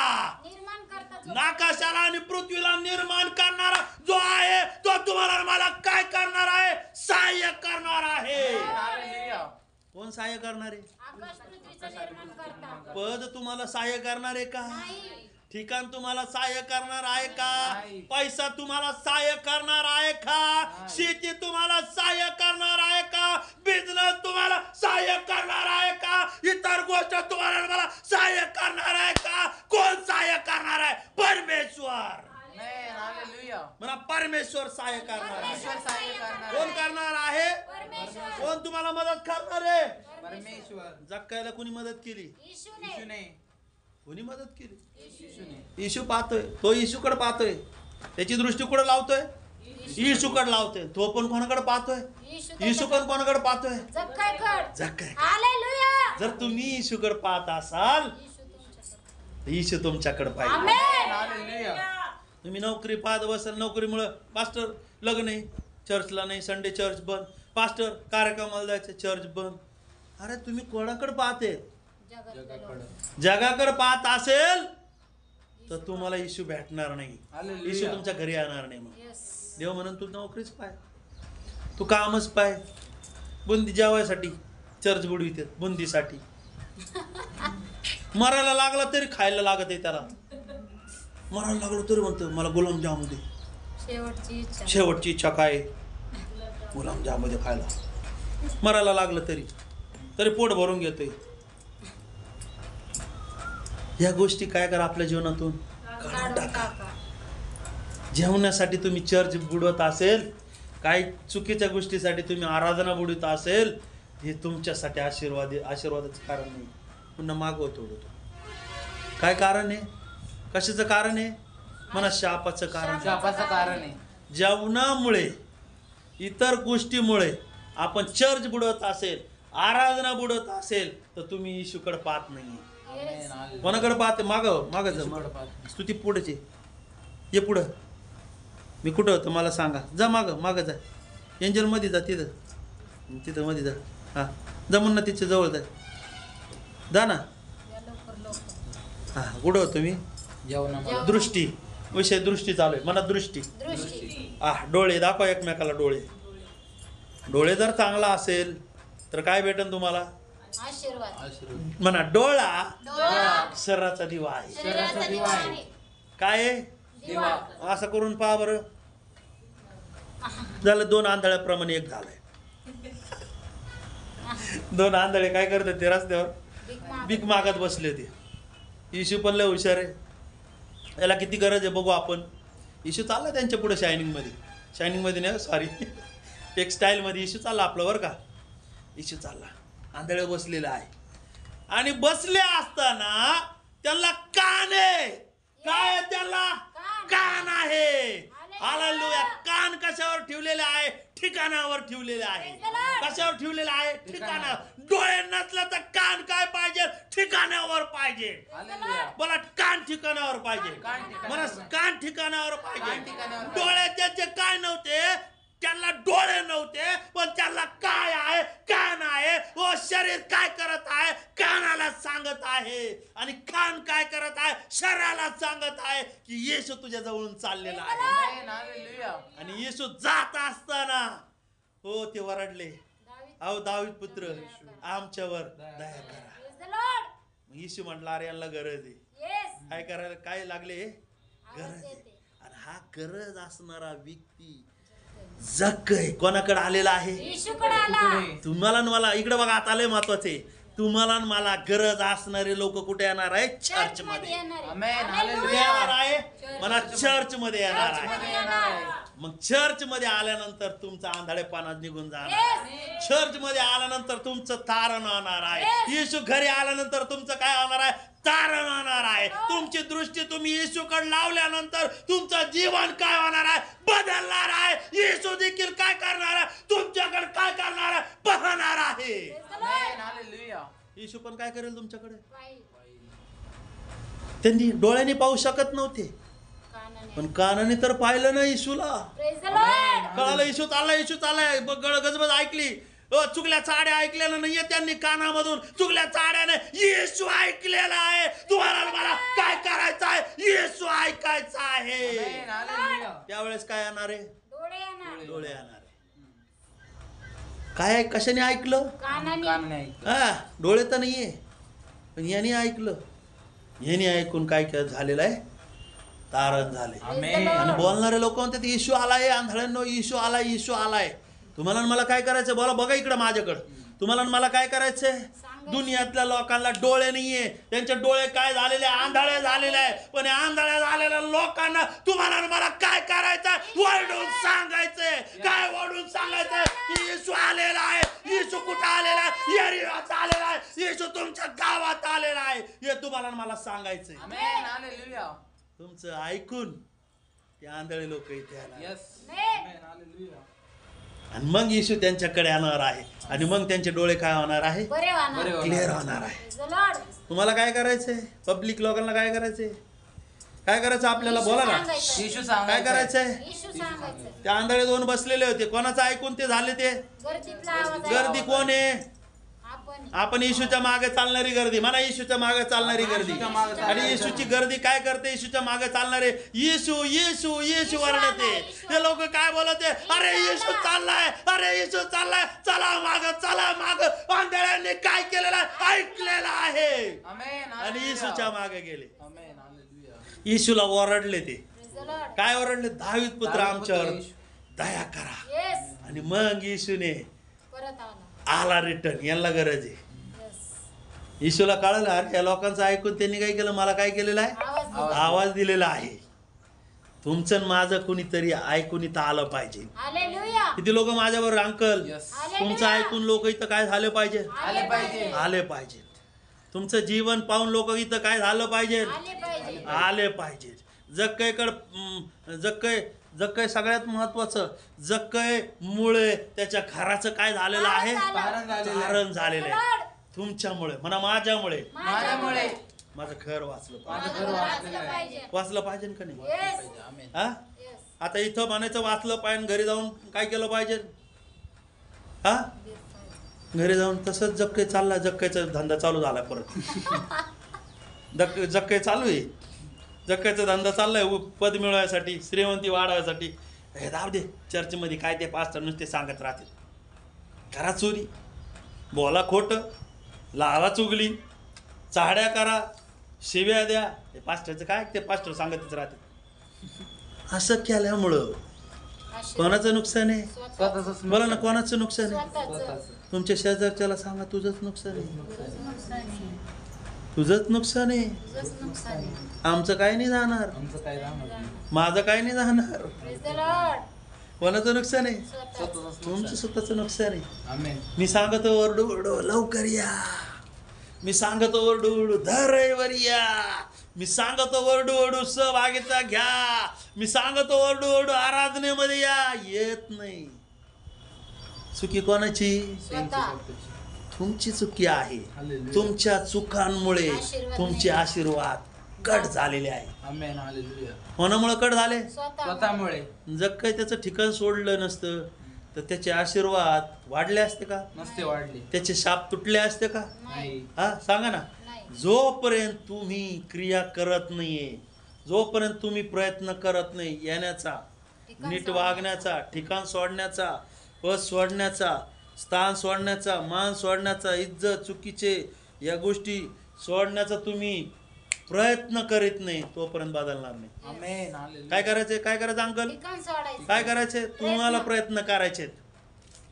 निर्माण करता जो. आकाशाला आणि पृथ्वीला निर्माण करणारा जो आहे तो तुम्हाला मला काय करणार आहे? सहाय्य करणार आहे. हालेलुया. कोण सहाय्य करणार आहे? आकाश पृथ्वीचं निर्माण करता. पद तुम्हाला सहाय्य करणार आहे का? नाही. ठिकाण तुम्हाला सहाय्य करणार आहे का? नाही. पैसा तुम्हाला सहाय्य करणार आहे का? नाही. शेती तुम्हाला सहाय्य करणार आहे का? बिझनेस तुम्हाला सहाय्य करणार आहे का? इतर गोष्ट तुम्हाला मला सहाय्य करणार आहे का? कोण सहाय्य करणार आहे? परमेश्वर. आमेन. हालेलुया. मला परमेश्वर सहाय्य करणार आहे. परमेश्वर सहाय्य करणार कोण आहे. करणार आहे? परमेश्वर. कोण तुम्हाला मदत करणार आहे? परमेश्वर. जक्कायला कोणी मदत केली? येशूने. येशूने. कोणी मदत केली? येशूने. येशू पाहतोय. तो येशूकडे पाहतोय. त्याची दृष्टी कुठे लावतोय? येशूकडे लावतोय. तो पण कोणाकडे पाहतोय? येशू पण कोणाकडे पाहतोय? जक्कायकड. जक्काय. हालेलुया. जर तुम्ही येशूकडे पाहत असाल, येशू तुमच्याकडे पाहिजे. आमेन. हालेलुया. तुम्ही नोकरी पाहत बसाल, नोकरीमुळे पास्टर लग्न नाही, चर्चला नाही, संडे चर्च बंद, पास्टर कार्यक्रमाला जायचं, चर्च बंद. अरे तुम्ही कोणाकडे पाहते? जगाकडे पाहत असेल तर तुम्हाला येशू भेटणार नाही. हालेलुया. येशू तुमच्या घरी येणार नाही. मग येस. देव म्हणून तू नोकरीच पाय, तू कामच पाय. बुंदी जेवायसाठी चर्च बुडविते, बुंदीसाठी. मरायला लागला तरी खायला लागत आहे त्याला. मरायला लागलो तरी म्हणतो मला गुलामजाम दे. शेवटची इच्छा. शेवटची इच्छा काय? गुलामजाम मध्ये खायला. मरायला लागलं तरी पोट भरून घेतोय. या गोष्टी काय करा आपल्या जीवनातून काढून टाका. जेवणासाठी तुम्ही चर्च बुडवत असेल, काही चुकीच्या गोष्टीसाठी तुम्ही आराधना बुडवत असेल, हे तुमच्यासाठी आशीर्वादाचं कारण नाही. पुन्हा मागवतो होतो. काय कारण आहे? कशाचं कारण आहे? म्हणा शापाचं कारण आहे. शापाचं कारण आहे. जेवणामुळे, इतर गोष्टीमुळे आपण चर्च बुडवत असेल, आराधना बुडवत असेल, तर तुम्ही येशूकडे पाहत नाही. येस. आमेन. हालेलुया. कोणाकडे पाहते? माग येशूकडे पाहते. स्तुती पुढेचे ये पुढं. मी कुठं होतं मला सांगा. जा माग जा. एंजल मध्ये जा. तिथं मध्ये जा. हा, जमून ना तिच्या जवळ जा ना. या लवकर लवकर. हा, कुठं होतो मी? जेवणामध्ये. दृष्टी. विषय दृष्टी चालू आहे. मला दृष्टी. दृष्टी. डोळे दाखवा एकमेकाला. डोळे जर चांगला असेल तर काय भेटेल तुम्हाला? आशीर्वाद. आशीर्वाद. म्हणा डोळा डोळा शरीराचा दिवा आहे. शरीराचा दिवा आहे. काय आहे? दिवा. असं करून पहा बरं. झालं 2 आंधळ्याप्रमाणे एक झालंय. 2 आंधळे काय करतात ते रस्त्यावर? भीक मागत बसले ते. येशू पण लय हुशार आहे. याला किती गरज आहे बघू आपण. येशू चालला त्यांच्या पुढे शायनिंग मध्ये नाही, सॉरी, टेक्स्टाईलमध्ये येशू चालला आपलं बरं का. येशू चालला, आंधळे बसलेला आहे. आणि बसले असताना त्यांना कान आहे. काय आहे त्यांना? कान आहे. हालेलुया. कान कशावर ठेवलेले ठेवलेले आहे? ठिकाणावर ठेवलेले आहे. कशावर ठेवलेले आहे? ठिकाणावर. डोळे नसलं तर कान काय पाहिजे? ठिकाणावर पाहिजे. हालेलुया. बोला कान ठिकाणावर पाहिजे. कान ठिकाणावर मला पाहिजे. कान ठिकाणावर पाहिजे. कान ठिकाणावर पाहिजे. डोळे त्याचे काय नव्हते, त्यांना डोळे नव्हते, पण त्यांना काय आहे? कान आहे. व शरीर काय करत आहे? कानाला सांगत आहे. आणि कान काय करत आहे? शरीराला सांगत आहे की येशू तुझ्या जवळून चाललेला आहे. आमेन. हालेलुया. आणि येशू जात असताना हो ते वरडले, अहो दावीद पुत्र आमच्यावर दया करा. Praise the Lord. मग येशू म्हटला, अरे यांना गरज आहे. Yes. काय करायला काय लागले? आवाज गरज आहे. येते. आणि हा गरज असणारा व्यक्ती जक्कय कोणाकडे आलेला आहे? येशूकडे आला. तुम्हाला आणि मला इकडे बघा, आता लय महत्वाचे, तुम्हाला आणि मला गरज असणारे लोक कुठे येणार आहे? चर्च मध्ये येणार आहे. आमेन. कुठे हालेलुया. येणार आहे? मला चर्च मध्ये येणार आहे. मध्ये येणार आहे. मग चर्च मध्ये आल्यानंतर तुमचा आंधळेपणा निघून जाणार. Yes. चर्च मध्ये आल्यानंतर तुमचं तारण होणार आहे. Yes. येशू घरी आल्यानंतर तुमचं काय होणार आहे? तारण होणार आहे. तुमची दृष्टी तुम्ही येशूकडे लावल्यानंतर तुमचं जीवन काय होणार आहे? बदलणार आहे. येशू देखील काय करणार आहे? तुमच्याकडे काय करणार आहे? पाहणार आहे. Praise the amen. Lord. Hallelujah. Yeshu पण काय करेल तुमच्याकडे? बाई, त्यांनी डोळ्याने पाहू शकत नव्हते, कानाने. पण कानाने तर पाहिलं ना येशूला. Praise the Lord. कळालं येशू चाललाय, येशू चाललाय. गजबज ऐकली. चुकल्या चाड्या ऐकलेल्या नाहीये त्यांनी कानामधून. चुकल्या चाड्याने येशू ऐकलेला आहे. तुम्हाला आणि मला काय करायचं आहे? येशू ऐकायचं आहे. आमेन. हालेलुया. त्यावेळेस काय येणार आहे? डोळे येणार. डोळे येणार आहे. काय कशाने ऐकलं? कानाने. कान नाही ऐकत. हा, डोळे तर नाहीये, पण याने ऐकलं. याने ऐकून काय काय झालेलं आहे? तारण झाले. आमेन. आणि बोलणारे लोक म्हणतात येशू आलाय. आंधळ्यांनो येशू आलाय, येशू आलाय. तुम्हाला आणि मला काय करायचं? बोला, बघा इकडं माझ्याकडं. तुम्हाला आणि मला काय करायचंय? सांगायचं. दुनियातल्या लोकांना डोळे नाहीये, त्यांचे डोळे काय झालेले? आंधळे झालेले आहे. पण या आंधळ्या झालेल्या लोकांना तुम्हाला आणि मला काय करायचंय? वरडून सांगायचंय. काय वरडून सांगायचंय? की येशू आलेला आहे. येशू कुठं आलेला आहे? येरिहोत आलेला आहे. येशू तुमच्या गावात आलेला आहे. हे तुम्हाला आणि मला सांगायचंय. आमेन. हालेलुया. तुमचं ऐकून ते आंधळे लोक इथे आले. यस. आमेन. आमेन. हालेलुया. आणि मग येशू त्यांच्याकडे येणार आहे. आणि मग त्यांचे डोळे काय होणार आहे? बरे होणार. बरे होणार. क्लिअर होणार आहे. Praise the Lord. तुम्हाला काय करायचंय? पब्लिक लोकांना काय करायचंय? काय करायचं आपल्याला? बोला ना. सांगायचं. येशू काय सांगायचं. करायचंय? येशू सांगायचं. ते आंधळे दोन बसलेले होते. कोणाचं ऐकून ते झाले? ते गर्दीतला आवाज गर्दी कोण आहे? आपण. आपण येशूच्या मागे चालणारी गर्दी. म्हणा येशूच्या मागे चालणारी गर्दी. येशूच्या मागे आणि चालणारी येशूची गर्दी काय करते? येशूच्या मागे चालणारे येशू येशू येशू वरडते. हे लोक काय बोलते? अरे येशू चाललाय, अरे येशू चाललाय, चला माग, चला माग. आंधळ्यांनी काय केलेलं आहे? ऐकलेलं आहे. आमेन. आणि येशूच्या मागे गेले. आमेन. हालेलुया. येशूला ओरडले ते. Praise the Lord. काय ओरडले? दावीद पुत्र दावीद पुत्र आमच्यावर येशू. दया करा. Yes. आणि मग येशूने परत आला. आला रिटर्न. यांना गरज आहे. Yes. येशूला कळलं, अरे या लोकांचं ऐकून त्यांनी काय केलं? मला काय केलेलं आहे? आवाज दिला. आवाज दिलेला आहे. तुमचं आणि माझं कुणीतरी ऐकून इथं आलं पाहिजे. हालेलुया. किती लोक माझ्याबरोबर अंकल यस. तुमचं ऐकून लोक इथं काय झालं पाहिजे? आले पाहिजे. आले पाहिजे. तुमचं जीवन पाहून लोक इथं काय झालं पाहिजे? आले पाहिजे. आले पाहिजे. जक्कय सगळ्यात महत्वाचं. जक्कय मुळे त्याच्या घराचं काय झालेलं आहे? तारण झालेलं आहे. तारण झालेलं आहे. तुमच्यामुळे म्हणा, माझ्यामुळे माझ्यामुळे माझं घर वाचलं पाहिजे. माझं घर वाचलेलं आहे. पाहिजे. वाचलं पाहिजे का नाही? Yes. आमेन. हा? Yes. आता इथं म्हणायचं वाचलं पाहिजे, घरी जाऊन काय केलं पाहिजे? हा, घरी जाऊन तसंच जक्कय चालला. जक्कयचा धंदा चालू झाला परत. जक्कय चालू आहे. जक्कयचा धंदा चाललाय पद मिळवायसाठी, श्रीमंती वाढवायसाठी. हे जाऊ दे, चर्चमध्ये काय ते पास्टर नुसते सांगत राहतील. करा चोरी, बोला खोटं, लावा चुगली, चाड्या करा, शिव्या द्या. हे पास्टरचं काय? ते पास्टर सांगतच राहते. असं केल्यामुळं कोणाचं नुकसान आहे? स्वतःच बोला ना, कोणाचं नुकसान आहे? स्वतःच. तुमच्या शेजारच्याला सांगा, तुझंच नुकसान आहे. तुझंच नुकसान आहे. तुझंच नुकसान आहे. आमचं काय नाही जाणार, आमचं काय राहणार नाही. माझं काय नाही जाणार. Praise the Lord. कोणाचं नुकसान आहे? स्वतःच. स्वतःच तुमचं नुकसान. स्वतःचं नुकसान आहे. आमेन. मी सांगतो ओरडू ओरडू लवकर या. मी सांगतो ओरडू ओरडू धरईवर या. मी सांगतो ओरडू ओरडू सहभागिता घ्या, मी सांगतो ओरडू ओरडू आराधनेमध्ये या, येत नाही. चुकी कोणाची? स्वतः. तुमची चुकी आहे. हालेलुया. तुमच्या चुकांमुळे आशीर्वाद तुमचे नाही. आशीर्वाद कट झालेले आहे. आमेन. हालेलुया. कोणामुळे कट झाले? स्वतः स्वतःमुळे जर काही त्याचं ठिकाण सोडलं नसतं तर त्याचे आशीर्वाद वाढले असते का? नसते वाढले. त्याचे शाप तुटले असते का? नाही. हा सांगा ना. नाही. जोपर्यंत तुम्ही क्रिया करत नाहीये, जोपर्यंत तुम्ही प्रयत्न करत नाही येण्याचा, ठिकाण नीट सोडण्याचा. वागण्याचा, ठिकाण सोडण्याचा, पद सोडण्याचा, स्थान सोडण्याचा, मान सोडण्याचा, इज्जत, चुकीचे या गोष्टी सोडण्याचा तुम्ही प्रयत्न करीत नाही, तोपर्यंत बदलणार नाही. आमेन. हालेलुया. काय करायचंय? काय करायचं अंकल? ठिकाण सोडायचं. काय करायचंय? तुम्हाला प्रयत्न करायचे.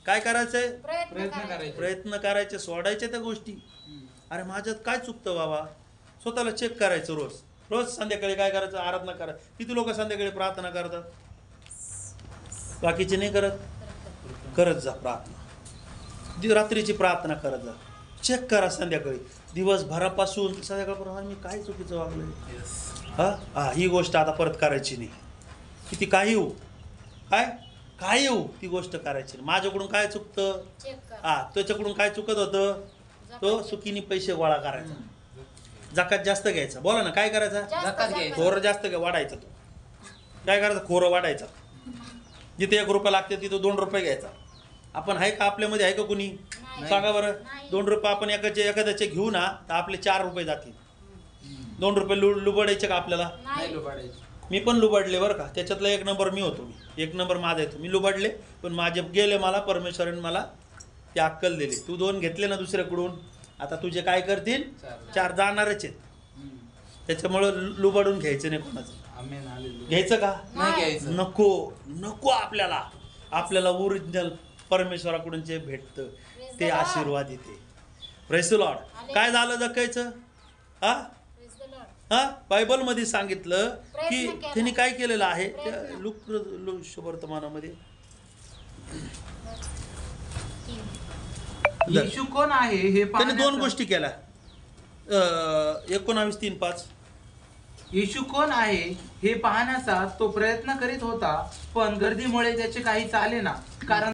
काय करायचंय? प्रयत्न प्रयत्न करायचे. करायचे. प्रयत्न करायचे, सोडायचे त्या गोष्टी. हम्म. अरे माझ्यात काय चुकतं बाबा? स्वतःला चेक करायचं रोज. रोज संध्याकाळी काय करायचं? आराधना करा. किती लोक संध्याकाळी प्रार्थना करतात? बाकीचे नाही करत. करत जा प्रार्थना. रात्रीची प्रार्थना करत जा. चेक करा संध्याकाळी, दिवसभरापासून संध्याकाळपर्यंत मी काय चुकीचं वागलोय. Yes. हा ही गोष्ट आता परत करायची नाही. किती काही येऊ, काय येऊ, ती गोष्ट करायची नाही. माझ्याकडून काय चुकतं? चेक करा. त्याच्याकडून काय चुकत होतं? तो सुखीनी पैसे गोळा करायचा, जकात जास्त घ्यायचा. बोला ना, काय करायचा? जास्त जातात जास्त. घ्यायचं. खोरं जास्त वाढायचा. तो काय करायचं? खोरं वाढायचं. जिथे 1 रुपया लागते तिथं 2 रुपये घ्यायचा. आपण आहे का? आपल्यामध्ये आहे का कुणी? नाही. सांगा बरं. नाही. 2 रुपये आपण एखाद्याचे घेऊ ना तर आपले 4 रुपये जातील. 2 रुपये लुबडायचे का आपल्याला? नाही नाही. लुबाडायचे. मी पण लुबाडले बरं का. त्याच्यातला 1 नंबर मी होतो. मी 1 नंबर माझा येतो. मी लुबाडले, पण माझे गेले. मला परमेश्वराने मला ती अक्कल दिली. तू 2 घेतले ना दुसऱ्याकडून, आता तुझे काय करतील? 4 जाणारच आहेत. हम्म. त्याच्यामुळं लुबाडून घ्यायचं नाही कोणाचं. आमेन. हालेलुया. घ्यायचं का? नाही घ्यायचं. नको आपल्याला ओरिजिनल परमेश्वराकडून जे भेटतं ते आशीर्वाद येते. Praise the Lord. काय झालं जकायचं? Praise the Lord. बायबलमध्ये सांगितलं की प्रयत्न केला. त्यांनी काय केलेलं आहे त्या प्रयत्न. लूक शुभवर्तमानामध्ये. येशू कोण आहे हे त्याने 2 पाहण्याचा- गोष्टी केल्या. 19:3-5. येशू कोण आहे हे पाहण्याचा तो प्रयत्न करीत होता, पण गर्दीमुळे त्याचे काही चालेना, कारण